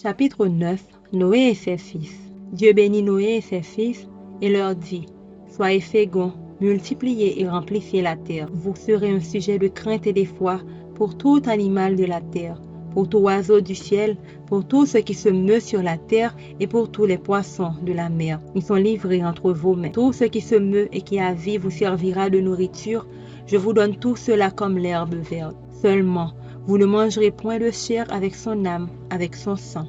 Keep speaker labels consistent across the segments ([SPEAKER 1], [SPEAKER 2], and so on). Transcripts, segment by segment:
[SPEAKER 1] Chapitre 9. Noé et ses fils. Dieu bénit Noé et ses fils et leur dit: Soyez féconds, multipliez et remplissez la terre. Vous serez un sujet de crainte et d'effroi pour tout animal de la terre, pour tout oiseau du ciel, pour tout ce qui se meut sur la terre et pour tous les poissons de la mer. Ils sont livrés entre vos mains. Tout ce qui se meut et qui a vie vous servira de nourriture. Je vous donne tout cela comme l'herbe verte. Seulement, vous ne mangerez point de chair avec son âme, avec son sang.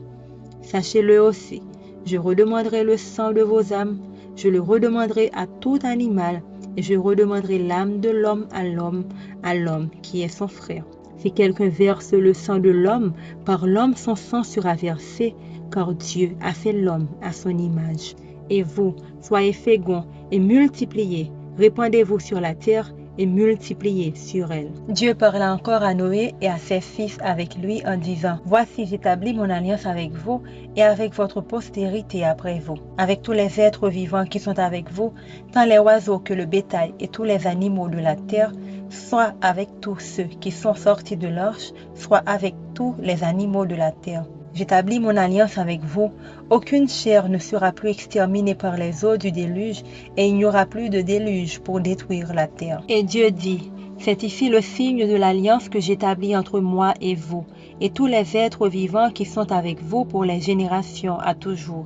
[SPEAKER 1] Sachez-le aussi, je redemanderai le sang de vos âmes, je le redemanderai à tout animal, et je redemanderai l'âme de l'homme à l'homme qui est son frère. Si quelqu'un verse le sang de l'homme, par l'homme son sang sera versé, car Dieu a fait l'homme à son image. Et vous, soyez féconds et multipliez, répandez-vous sur la terre, et multipliez sur elle. Dieu parla encore à Noé et à ses fils avec lui en disant: Voici, j'établis mon alliance avec vous et avec votre postérité après vous, avec tous les êtres vivants qui sont avec vous, tant les oiseaux que le bétail et tous les animaux de la terre, soit avec tous ceux qui sont sortis de l'arche, soit avec tous les animaux de la terre. J'établis mon alliance avec vous. Aucune chair ne sera plus exterminée par les eaux du déluge, et il n'y aura plus de déluge pour détruire la terre. Et Dieu dit: C'est ici le signe de l'alliance que j'établis entre moi et vous, et tous les êtres vivants qui sont avec vous pour les générations à toujours.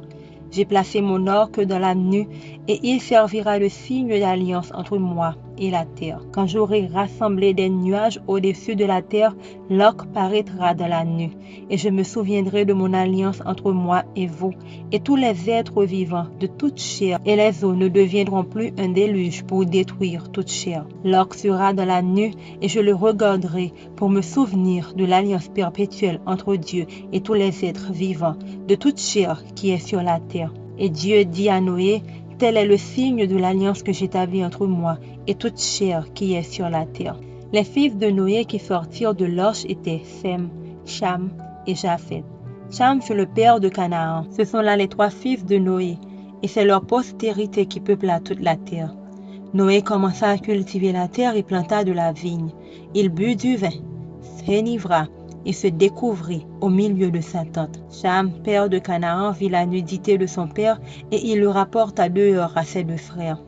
[SPEAKER 1] J'ai placé mon arc dans la nue, et il servira de signe d'alliance entre moi et la terre. Quand j'aurai rassemblé des nuages au-dessus de la terre, l'arc paraîtra dans la nue, et je me souviendrai de mon alliance entre moi et vous, et tous les êtres vivants de toute chair, et les eaux ne deviendront plus un déluge pour détruire toute chair. L'arc sera dans la nue, et je le regarderai pour me souvenir de l'alliance perpétuelle entre Dieu et tous les êtres vivants de toute chair qui est sur la terre. Et Dieu dit à Noé: Tel est le signe de l'alliance que j'établis entre moi et toute chair qui est sur la terre. Les fils de Noé qui sortirent de l'arche étaient Sem, Cham et Japheth. Cham fut le père de Canaan. Ce sont là les 3 fils de Noé, et c'est leur postérité qui peupla toute la terre. Noé commença à cultiver la terre et planta de la vigne. Il but du vin, s'enivra et se découvrit au milieu de sa tente. Cham, père de Canaan, vit la nudité de son père, et il le rapporta dehors à ses 2 frères.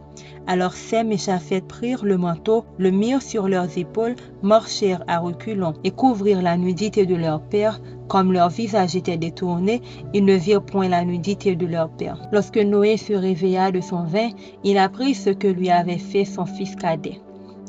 [SPEAKER 1] Alors Sem et Japheth prirent le manteau, le mirent sur leurs épaules, marchèrent à reculons et couvrirent la nudité de leur père. Comme leur visage était détourné, ils ne virent point la nudité de leur père. Lorsque Noé se réveilla de son vin, il apprit ce que lui avait fait son fils cadet.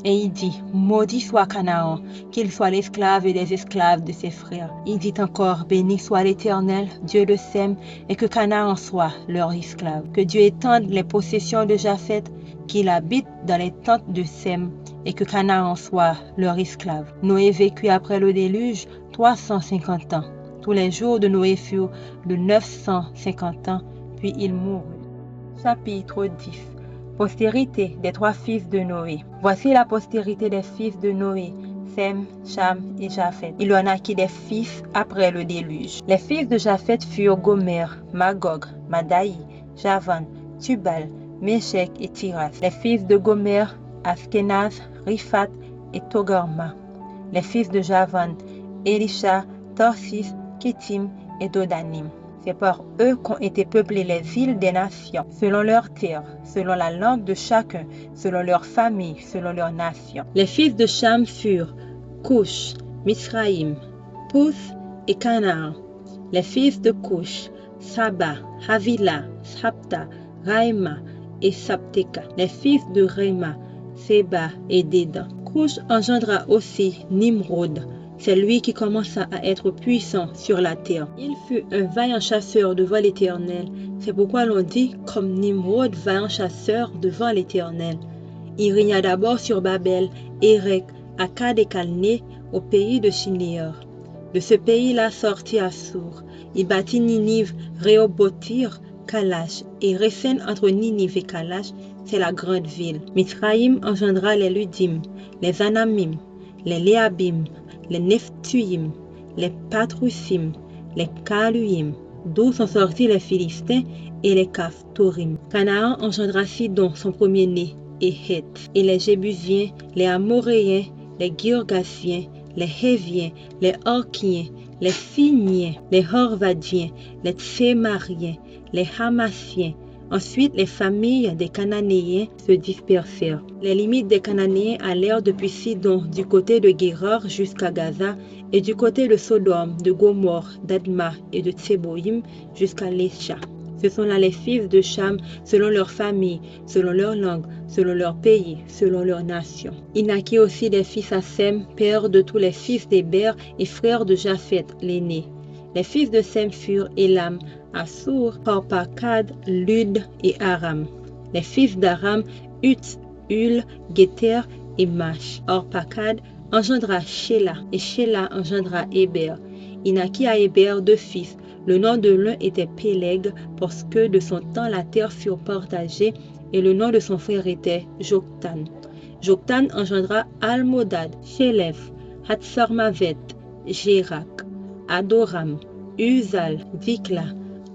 [SPEAKER 1] Et il dit: Maudit soit Canaan, qu'il soit l'esclave des esclaves de ses frères. Il dit encore: Béni soit l'Éternel, Dieu de Sem, et que Canaan soit leur esclave. Que Dieu étende les possessions de Japheth, qu'il habite dans les tentes de Sem, et que Canaan soit leur esclave. Noé vécut après le déluge 350 ans. Tous les jours de Noé furent de 950 ans, puis il mourut. Chapitre 10. Postérité des 3 fils de Noé. Voici la postérité des fils de Noé: Sem, Cham et Japheth. Il en naquit des fils après le déluge. Les fils de Japheth furent Gomer, Magog, Madaï, Javan, Tubal, Méchec et Tiras. Les fils de Gomer, Askenaz, Riphat et Togarma. Les fils de Javan, Elisha, Tarsis, Kittim et Dodanim. C'est par eux qu'ont été peuplées les villes des nations, selon leurs terres, selon la langue de chacun, selon leur famille, selon leur nation. Les fils de Cham furent Cush, Misraïm, Pouth et Canaan. Les fils de Cush, Saba, Havila, Sapta, Raïma et Sapteka. Les fils de Raïma, Seba et Dédan. Cush engendra aussi Nimrod. C'est lui qui commença à être puissant sur la terre. Il fut un vaillant chasseur devant l'Éternel. C'est pourquoi l'on dit: comme Nimrod, vaillant chasseur devant l'Éternel. Il régna d'abord sur Babel, Érec, Akkad et Calné, au pays de Shinéar. De ce pays-là sortit Assur. Il bâtit Ninive, Rehoboth-ir, Kalash, et Résen entre Ninive et Kalash, c'est la grande ville. Mithraïm engendra les Ludim, les Anamim, les Léabim, les Nephtuim, les Patrusim, les Kaluim, d'où sont sortis les Philistins et les Caphtorim. Canaan engendra Sidon, son premier-né, et Heth, et les Jébusiens, les Amoréens, les Girgasiens, les Héviens, les Orkiens, les Siniens, les Horvadiens, les Tsémariens, les Hamassiens. Ensuite, les familles des Cananéens se dispersèrent. Les limites des Cananéens allèrent depuis Sidon du côté de Guérar jusqu'à Gaza et du côté de Sodome, de Gomorre, d'Adma et de Tséboïm jusqu'à Lécha. Ce sont là les fils de Cham selon leur famille, selon leur langue, selon leur pays, selon leur nation. Il naquit aussi des fils à Sem, père de tous les fils d'Héber et frère de Japhet, l'aîné. Les fils de Sem furent Élam, Assur, Parpakad, Lud et Aram. Les fils d'Aram, Uts, Hul, Géter et Mash. Orpakad engendra Shéla et Shéla engendra Héber. Il naquit à Héber 2 fils. Le nom de l'un était Péleg parce que de son temps la terre fut partagée et le nom de son frère était Joktan. Joktan engendra Almodad, Shélef, Hatsarmavet, Jérak, Adoram, Uzal, Dikla,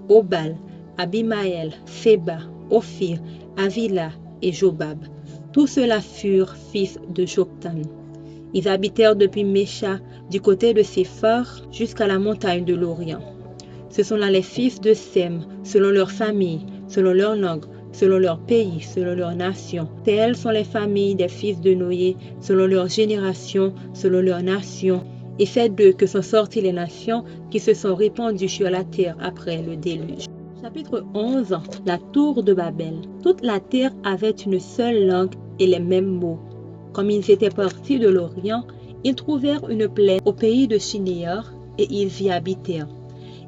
[SPEAKER 1] Obal, Abimaël, Séba, Ophir, Avila et Jobab. Tous ceux-là furent fils de Joktan. Ils habitèrent depuis Mécha, du côté de Séphar, jusqu'à la montagne de l'Orient. Ce sont là les fils de Sem, selon leur famille, selon leur langue, selon leur pays, selon leur nation. Telles sont les familles des fils de Noé, selon leur génération, selon leur nation. Et c'est d'eux que sont sorties les nations qui se sont répandues sur la terre après le déluge. Chapitre 11. La tour de Babel. Toute la terre avait une seule langue et les mêmes mots. Comme ils étaient partis de l'Orient, ils trouvèrent une plaine au pays de Shinéar et ils y habitèrent.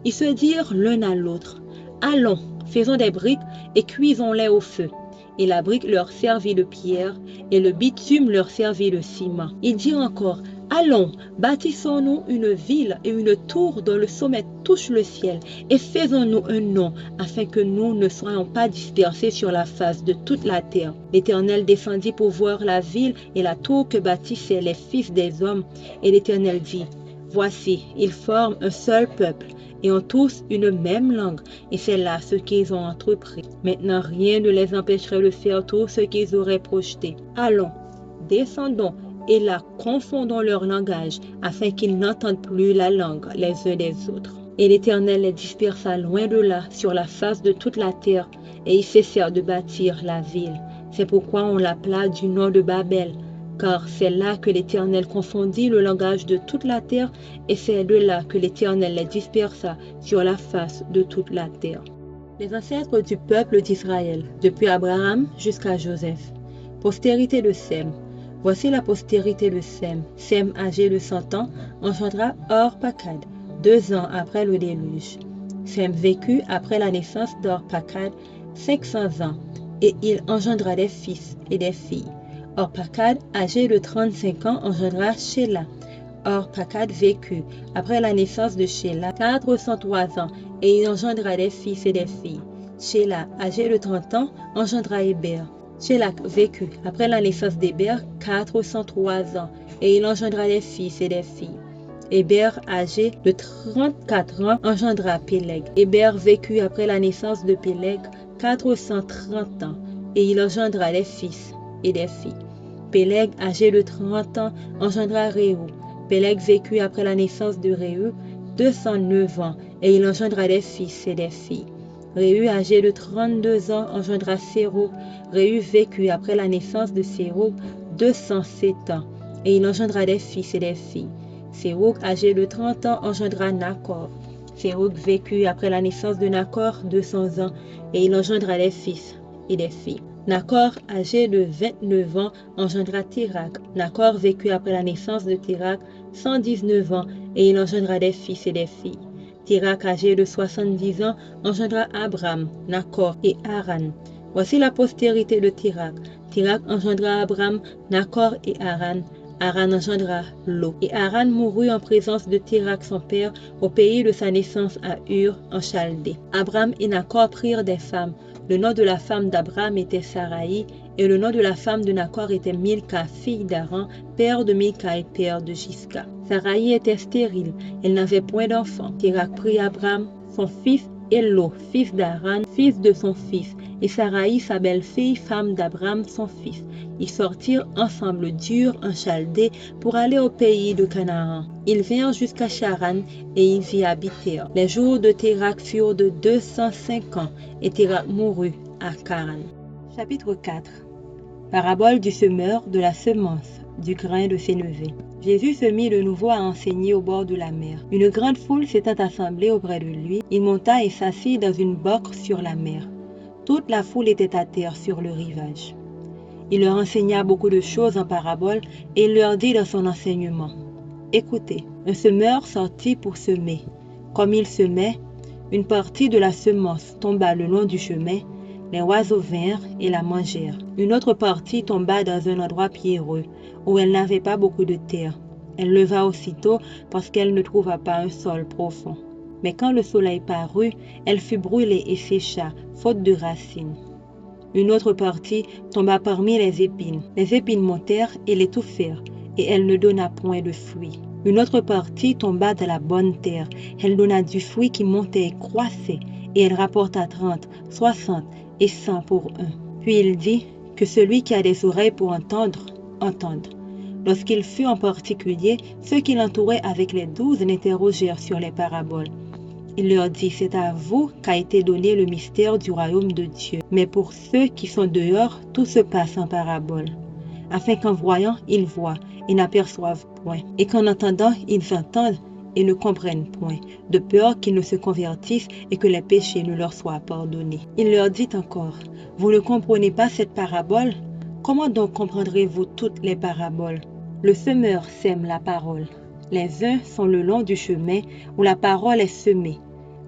[SPEAKER 1] Ils se dirent l'un à l'autre, « Allons, faisons des briques et cuisons-les au feu. » Et la brique leur servit de pierre et le bitume leur servit de ciment. Ils dirent encore, « Allons, bâtissons-nous une ville et une tour dont le sommet touche le ciel et faisons-nous un nom afin que nous ne soyons pas dispersés sur la face de toute la terre. » L'Éternel descendit pour voir la ville et la tour que bâtissaient les fils des hommes. Et l'Éternel dit, « Voici, ils forment un seul peuple et ont tous une même langue, et c'est là ce qu'ils ont entrepris. Maintenant, rien ne les empêcherait de faire tout ce qu'ils auraient projeté. Allons, descendons, et là, confondons leur langage, afin qu'ils n'entendent plus la langue les uns des autres. Et l'Éternel les dispersa loin de là, sur la face de toute la terre, et ils cessèrent de bâtir la ville. C'est pourquoi on l'appela du nom de Babel, car c'est là que l'Éternel confondit le langage de toute la terre, et c'est de là que l'Éternel les dispersa sur la face de toute la terre. Les ancêtres du peuple d'Israël, depuis Abraham jusqu'à Joseph. Postérité de Sem. Voici la postérité de Sem. Sem, âgé de 100 ans, engendra Orpakad, 2 ans après le déluge. Sem vécut après la naissance d'Orpakad 500 ans, et il engendra des fils et des filles. Orpakad, âgé de 35 ans, engendra Shéla. Orpakad vécut, après la naissance de Shéla, 403 ans, et il engendra des fils et des filles. Shéla, âgé de 30 ans, engendra Héber. Shéla vécut, après la naissance d'Héber, 403 ans, et il engendra des fils et des filles. Héber, âgé de 34 ans, engendra Péleg. Héber vécut après la naissance de Péleg, 430 ans, et il engendra des fils et des filles. Péleg, âgé de 30 ans, engendra Réou. Péleg vécut après la naissance de Réou 209 ans, et il engendra des fils et des filles. Réu, âgé de 32 ans, engendra Sérouk. Réu vécut après la naissance de Sérouk 207 ans, et il engendra des fils et des filles. Sérouk, âgé de 30 ans, engendra Nakor. Sérouk vécut après la naissance de Nakor 200 ans, et il engendra des fils et des filles. Nakor, âgé de 29 ans, engendra Térak. Nakor vécut après la naissance de Térak 119 ans, et il engendra des fils et des filles. Térak, âgé de 70 ans, engendra Abram, Nakor et Haran. Voici la postérité de Térak. Térak engendra Abram, Nakor et Haran. Haran engendra Lot. Et Haran mourut en présence de Térak son père au pays de sa naissance à Ur en Chaldée. Abram et Nakor prirent des femmes. Le nom de la femme d'Abram était Saraï, et le nom de la femme de Nakor était Milka, fille d'Haran, père de Milka et père de Jiska. Saraï était stérile, elle n'avait point d'enfant. Térak prit Abram, son fils, et Lot, fils d'Aran, fils de son fils, et Saraï, sa belle-fille, femme d'Abraham, son fils. Ils sortirent ensemble d'Ur en Chaldée pour aller au pays de Canaan. Ils vinrent jusqu'à Charan et ils y habitèrent. Les jours de Térak furent de 205 ans et Térak mourut à Charan. Chapitre 4. Parabole du semeur, de la semence, du grain de sénévé. Jésus se mit de nouveau à enseigner au bord de la mer. Une grande foule s'étant assemblée auprès de lui, il monta et s'assit dans une barque sur la mer. Toute la foule était à terre sur le rivage. Il leur enseigna beaucoup de choses en paraboles et il leur dit dans son enseignement: Écoutez, un semeur sortit pour semer. Comme il semait, une partie de la semence tomba le long du chemin. Les oiseaux vinrent et la mangèrent. Une autre partie tomba dans un endroit pierreux, où elle n'avait pas beaucoup de terre. Elle leva aussitôt parce qu'elle ne trouva pas un sol profond. Mais quand le soleil parut, elle fut brûlée et sécha, faute de racines. Une autre partie tomba parmi les épines. Les épines montèrent et l'étouffèrent, et elle ne donna point de fruits. Une autre partie tomba dans la bonne terre. Elle donna du fruit qui montait et croissait, et elle rapporta 30, 60 et 100 pour un. Puis il dit que celui qui a des oreilles pour entendre, entende. Lorsqu'il fut en particulier, ceux qui l'entouraient avec les 12 l'interrogèrent sur les paraboles. Il leur dit: C'est à vous qu'a été donné le mystère du royaume de Dieu. Mais pour ceux qui sont dehors, tout se passe en parabole, afin qu'en voyant, ils voient et n'aperçoivent point, et qu'en entendant, ils entendent et ne comprennent point, de peur qu'ils ne se convertissent et que les péchés ne leur soient pardonnés. Il leur dit encore: Vous ne comprenez pas cette parabole? Comment donc comprendrez-vous toutes les paraboles? Le semeur sème la parole. Les uns sont le long du chemin où la parole est semée.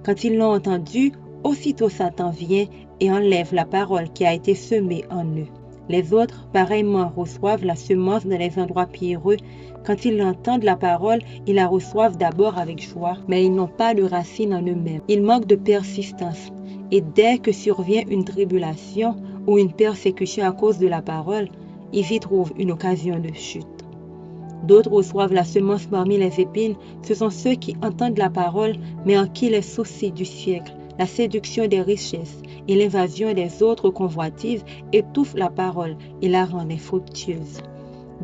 [SPEAKER 1] Quand ils l'ont entendue, aussitôt Satan vient et enlève la parole qui a été semée en eux. Les autres, pareillement, reçoivent la semence dans les endroits pierreux. Quand ils entendent la parole, ils la reçoivent d'abord avec joie, mais ils n'ont pas de racine en eux-mêmes. Ils manquent de persistance. Et dès que survient une tribulation ou une persécution à cause de la parole, ils y trouvent une occasion de chute. D'autres reçoivent la semence parmi les épines. Ce sont ceux qui entendent la parole, mais en qui les soucis du siècle, la séduction des richesses et l'invasion des autres convoitises étouffent la parole et la rendent infructueuse.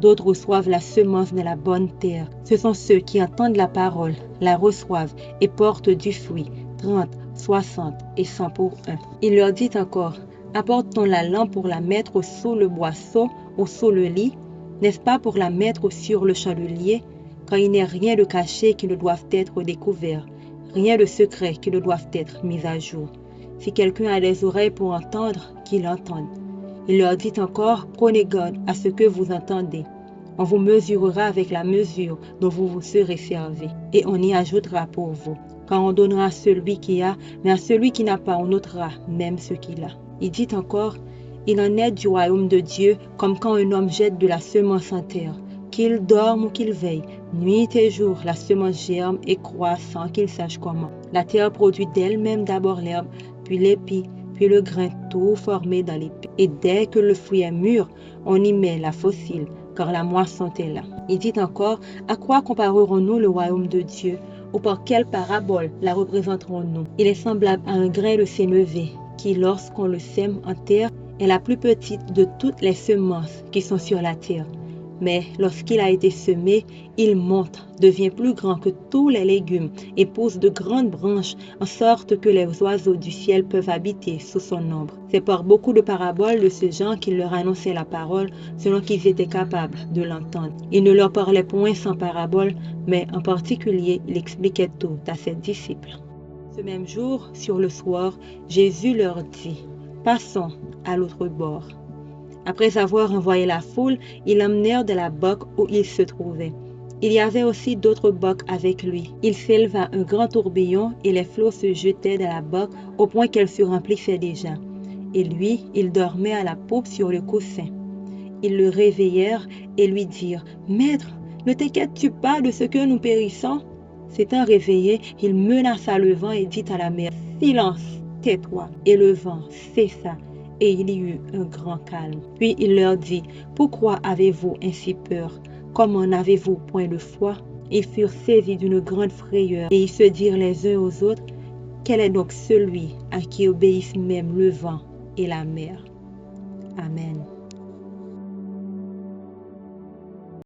[SPEAKER 1] D'autres reçoivent la semence de la bonne terre. Ce sont ceux qui entendent la parole, la reçoivent et portent du fruit, 30, 60 et 100 pour un. Il leur dit encore: Apporte-t-on la lampe pour la mettre sous le boisseau ou sous le lit? N'est-ce pas pour la mettre sur le chandelier, quand il n'est rien de caché qui ne doive être découvert, rien de secret qui ne doive être mis à jour? Si quelqu'un a des oreilles pour entendre, qu'il entende. Il leur dit encore: Prenez garde à ce que vous entendez. On vous mesurera avec la mesure dont vous vous serez servi, et on y ajoutera pour vous. Quand on donnera à celui qui a, mais à celui qui n'a pas, on ôtera même ce qu'il a. Il dit encore: Il en est du royaume de Dieu comme quand un homme jette de la semence en terre. Qu'il dorme ou qu'il veille, nuit et jour, la semence germe et croît sans qu'il sache comment. La terre produit d'elle-même d'abord l'herbe, puis l'épi, puis le grain, tout formé dans l'épi. Et dès que le fruit est mûr, on y met la faucille, car la moisson est là. Il dit encore: À quoi comparerons-nous le royaume de Dieu, ou par quelle parabole la représenterons-nous? Il est semblable à un grain de sénévé, qui, lorsqu'on le sème en terre, est la plus petite de toutes les semences qui sont sur la terre. Mais lorsqu'il a été semé, il monte, devient plus grand que tous les légumes et pousse de grandes branches, en sorte que les oiseaux du ciel peuvent habiter sous son ombre. C'est par beaucoup de paraboles de ce genre qu'il leur annonçait la parole, selon qu'ils étaient capables de l'entendre. Il ne leur parlait point sans parabole, mais en particulier, il expliquait tout à ses disciples. Ce même jour, sur le soir, Jésus leur dit: Passons à l'autre bord. Après avoir envoyé la foule, ils l'emmenèrent de la barque où il se trouvait. Il y avait aussi d'autres barques avec lui. Il s'éleva un grand tourbillon et les flots se jetaient de la barque au point qu'elle se remplissait déjà. Et lui, il dormait à la poupe sur le coussin. Ils le réveillèrent et lui dirent: Maître, ne t'inquiètes-tu pas de ce que nous périssons? S'étant réveillé, il menaça le vent et dit à la mer: Silence, tais-toi. Et le vent cessa, et il y eut un grand calme. Puis il leur dit: Pourquoi avez-vous ainsi peur? Comment n'avez-vous point de foi? Ils furent saisis d'une grande frayeur, et ils se dirent les uns aux autres: Quel est donc celui à qui obéissent même le vent et la mer? Amen.